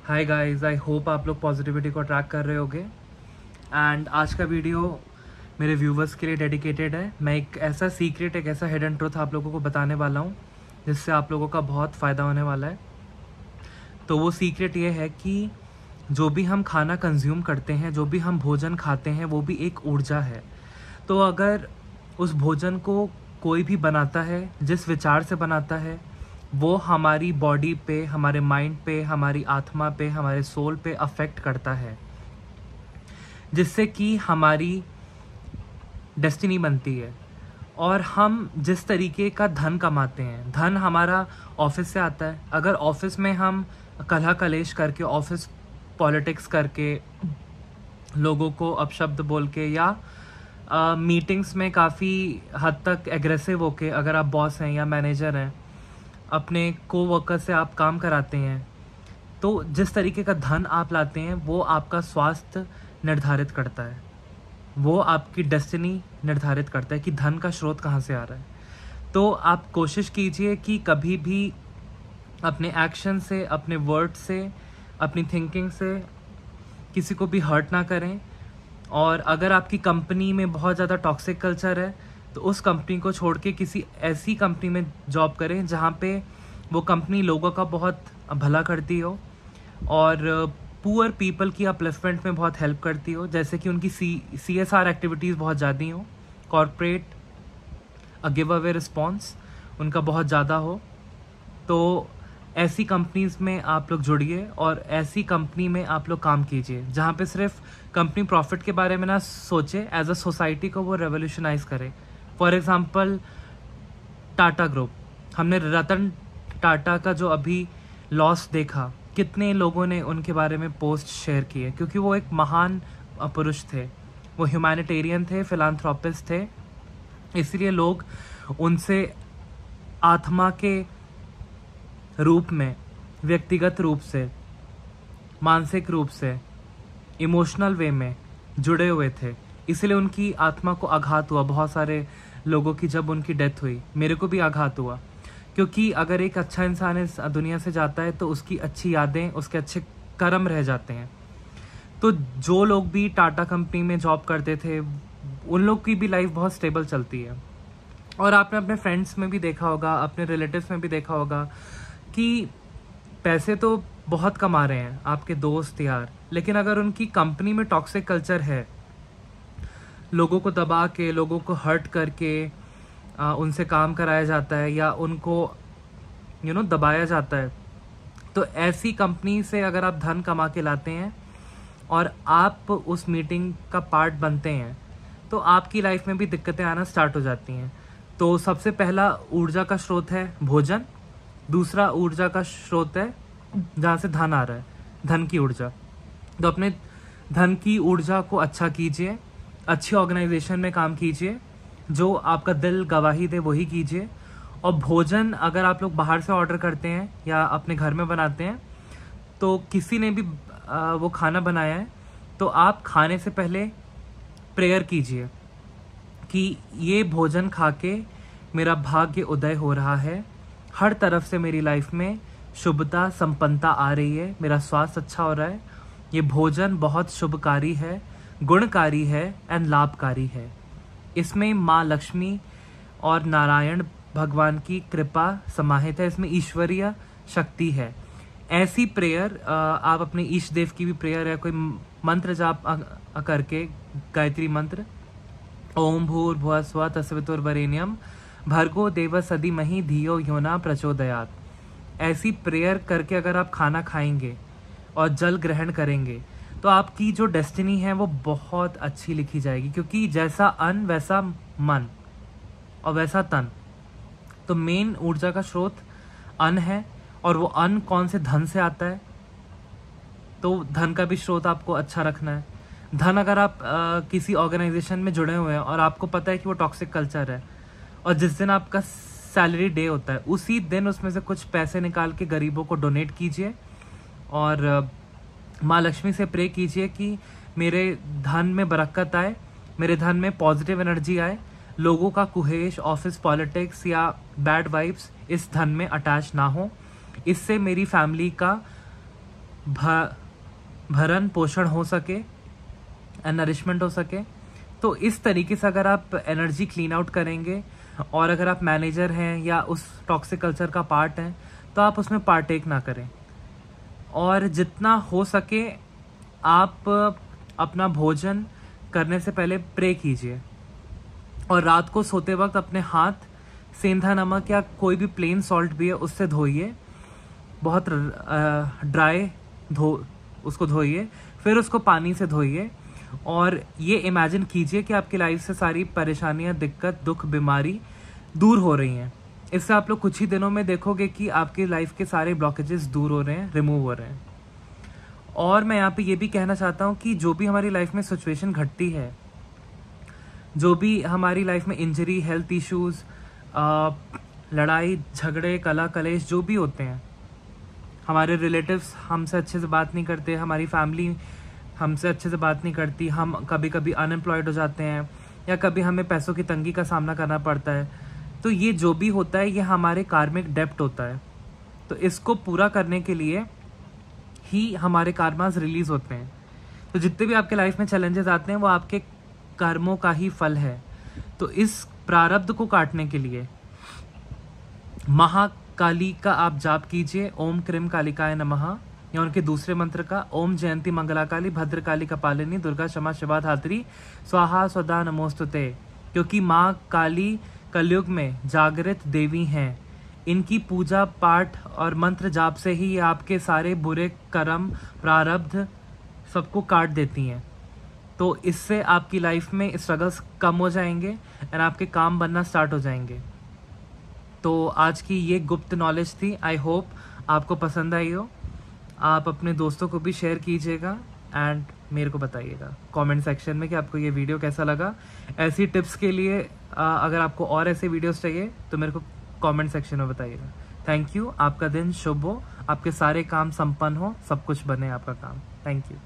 Hi guys, I hope आप लोग positivity को ट्रैक कर रहे होगे। एंड आज का वीडियो मेरे व्यूवर्स के लिए डेडिकेटेड है। मैं एक ऐसा सीक्रेट, एक ऐसा हिडन ट्रुथ आप लोगों को बताने वाला हूँ जिससे आप लोगों का बहुत फ़ायदा होने वाला है। तो वो सीक्रेट ये है कि जो भी हम खाना कंज्यूम करते हैं, जो भी हम भोजन खाते हैं, वो भी एक ऊर्जा है। तो अगर उस भोजन को कोई भी बनाता है, जिस विचार से बनाता है, वो हमारी बॉडी पे, हमारे माइंड पे, हमारी आत्मा पे, हमारे सोल पे अफेक्ट करता है, जिससे कि हमारी डेस्टिनी बनती है। और हम जिस तरीके का धन कमाते हैं, धन हमारा ऑफिस से आता है। अगर ऑफिस में हम कलह कलेश करके, ऑफिस पॉलिटिक्स करके, लोगों को अपशब्द बोल के, या मीटिंग्स में काफ़ी हद तक एग्रेसिव होके, अगर आप बॉस हैं या मैनेजर हैं, अपने कोवर्कर से आप काम कराते हैं, तो जिस तरीके का धन आप लाते हैं वो आपका स्वास्थ्य निर्धारित करता है, वो आपकी डेस्टिनी निर्धारित करता है कि धन का स्रोत कहाँ से आ रहा है। तो आप कोशिश कीजिए कि कभी भी अपने एक्शन से, अपने वर्ड से, अपनी थिंकिंग से किसी को भी हर्ट ना करें। और अगर आपकी कंपनी में बहुत ज़्यादा टॉक्सिक कल्चर है तो उस कंपनी को छोड़ के किसी ऐसी कंपनी में जॉब करें जहाँ पे वो कंपनी लोगों का बहुत भला करती हो और पुअर पीपल की अपलिफ्टमेंट में बहुत हेल्प करती हो, जैसे कि उनकी CSR एक्टिविटीज़ बहुत ज़्यादा हो, कॉरपोरेट गिव अवे रिस्पॉन्स उनका बहुत ज़्यादा हो। तो ऐसी कंपनीज़ में आप लोग जुड़िए और ऐसी कंपनी में आप लोग काम कीजिए जहाँ पे सिर्फ कंपनी प्रॉफिट के बारे में ना सोचे, एज अ सोसाइटी को वो रेवोल्यूशनाइज करे। फॉर एग्जांपल टाटा ग्रुप, हमने रतन टाटा का जो अभी लॉस देखा, कितने लोगों ने उनके बारे में पोस्ट शेयर किए, क्योंकि वो एक महान पुरुष थे, वो ह्यूमैनिटेरियन थे, फिलांथ्रोपिस्ट थे। इसलिए लोग उनसे आत्मा के रूप में, व्यक्तिगत रूप से, मानसिक रूप से, इमोशनल वे में जुड़े हुए थे। इसलिए उनकी आत्मा को आघात हुआ, बहुत सारे लोगों की जब उनकी डेथ हुई, मेरे को भी आघात हुआ। क्योंकि अगर एक अच्छा इंसान इस दुनिया से जाता है तो उसकी अच्छी यादें, उसके अच्छे कर्म रह जाते हैं। तो जो लोग भी टाटा कंपनी में जॉब करते थे, उन लोग की भी लाइफ बहुत स्टेबल चलती है। और आपने अपने फ्रेंड्स में भी देखा होगा, अपने रिलेटिव्स में भी देखा होगा कि पैसे तो बहुत कमा रहे हैं आपके दोस्त यार, लेकिन अगर उनकी कंपनी में टॉक्सिक कल्चर है, लोगों को दबा के, लोगों को हर्ट करके उनसे काम कराया जाता है या उनको दबाया जाता है, तो ऐसी कंपनी से अगर आप धन कमा के लाते हैं और आप उस मीटिंग का पार्ट बनते हैं तो आपकी लाइफ में भी दिक्कतें आना स्टार्ट हो जाती हैं। तो सबसे पहला ऊर्जा का स्रोत है भोजन, दूसरा ऊर्जा का स्रोत है जहाँ से धन आ रहा है, धन की ऊर्जा। तो अपने धन की ऊर्जा को अच्छा कीजिए, अच्छी ऑर्गेनाइजेशन में काम कीजिए, जो आपका दिल गवाही दे वही कीजिए। और भोजन अगर आप लोग बाहर से ऑर्डर करते हैं या अपने घर में बनाते हैं, तो किसी ने भी वो खाना बनाया है, तो आप खाने से पहले प्रेयर कीजिए कि ये भोजन खा के मेरा भाग्य उदय हो रहा है, हर तरफ से मेरी लाइफ में शुभता, संपन्नता आ रही है, मेरा स्वास्थ्य अच्छा हो रहा है, ये भोजन बहुत शुभकारी है, गुणकारी है एंड लाभकारी है। इसमें माँ लक्ष्मी और नारायण भगवान की कृपा समाहित है, इसमें ईश्वरीय शक्ति है। ऐसी प्रेयर आप अपने ईश देव की भी प्रेयर है, कोई मंत्र जाप करके, गायत्री मंत्र, ओम भूर्भुवः स्वः तत्सवितुर्वरेण्यम भर्गो देवस्य धीमहि धियो यो न प्रचोदयात्, ऐसी प्रेयर करके अगर आप खाना खाएंगे और जल ग्रहण करेंगे तो आपकी जो डेस्टिनी है वो बहुत अच्छी लिखी जाएगी। क्योंकि जैसा अन्न वैसा मन और वैसा तन। तो मेन ऊर्जा का स्रोत अन्न है, और वो अन्न कौन से धन से आता है, तो धन का भी स्रोत आपको अच्छा रखना है। धन अगर आप किसी ऑर्गेनाइजेशन में जुड़े हुए हैं और आपको पता है कि वो टॉक्सिक कल्चर है, और जिस दिन आपका सैलरी डे होता है उसी दिन उसमें से कुछ पैसे निकाल के गरीबों को डोनेट कीजिए और माँ लक्ष्मी से प्रे कीजिए कि मेरे धन में बरकत आए, मेरे धन में पॉजिटिव एनर्जी आए, लोगों का कुहेश, ऑफिस पॉलिटिक्स या बैड वाइब्स इस धन में अटैच ना हो, इससे मेरी फैमिली का भरण पोषण हो सके एंड नरिशमेंट हो सके। तो इस तरीके से अगर आप एनर्जी क्लीन आउट करेंगे और अगर आप मैनेजर हैं या उस टॉक्सिक कल्चर का पार्ट हैं तो आप उसमें पार्टेक ना करें। और जितना हो सके आप अपना भोजन करने से पहले प्रे कीजिए और रात को सोते वक्त अपने हाथ सेंधा नमक या कोई भी प्लेन सॉल्ट भी है उससे धोइए, बहुत ड्राई उसको धोइए, फिर उसको पानी से धोइए और ये इमेजिन कीजिए कि आपकी लाइफ से सारी परेशानियां, दिक्कत, दुख, बीमारी दूर हो रही हैं। इससे आप लोग कुछ ही दिनों में देखोगे कि आपकी लाइफ के सारे ब्लॉकेजेस दूर हो रहे हैं, रिमूव हो रहे हैं। और मैं यहाँ पे ये भी कहना चाहता हूँ कि जो भी हमारी लाइफ में सिचुएशन घटती है, जो भी हमारी लाइफ में इंजरी, हेल्थ इश्यूज, लड़ाई झगड़े, कला कलेश जो भी होते हैं, हमारे रिलेटिव्स हमसे अच्छे से बात नहीं करते, हमारी फैमिली हमसे अच्छे से बात नहीं करती, हम कभी कभी अनएम्प्लॉयड हो जाते हैं या कभी हमें पैसों की तंगी का सामना करना पड़ता है, तो ये जो भी होता है ये हमारे कार्मिक डेप्ट होता है। तो इसको पूरा करने के लिए ही हमारे कार्मास रिलीज होते हैं। तो जितने भी आपके लाइफ में चैलेंजेस आते हैं वो आपके कर्मों का ही फल है। तो इस प्रारब्ध को काटने के लिए महाकाली का आप जाप कीजिए, ओम क्रीम कालिकाय नमः, या उनके दूसरे मंत्र का ओम जयंती मंगलाकाली भद्रकाली कपालिनी दुर्गा क्षमा शिवा धात्री स्वाहा स्वदा नमोस्तुते। क्योंकि माँ काली कलयुग में जागृत देवी हैं, इनकी पूजा पाठ और मंत्र जाप से ही आपके सारे बुरे कर्म प्रारब्ध सबको काट देती हैं। तो इससे आपकी लाइफ में स्ट्रगल्स कम हो जाएंगे एंड आपके काम बनना स्टार्ट हो जाएंगे। तो आज की ये गुप्त नॉलेज थी, आई होप आपको पसंद आई हो। आप अपने दोस्तों को भी शेयर कीजिएगा एंड मेरे को बताइएगा कमेंट सेक्शन में कि आपको ये वीडियो कैसा लगा। ऐसी टिप्स के लिए अगर आपको और ऐसे वीडियोस चाहिए तो मेरे को कमेंट सेक्शन में बताइएगा। Thank you. आपका दिन शुभ हो, आपके सारे काम संपन्न हो, सब कुछ बने आपका काम। Thank you.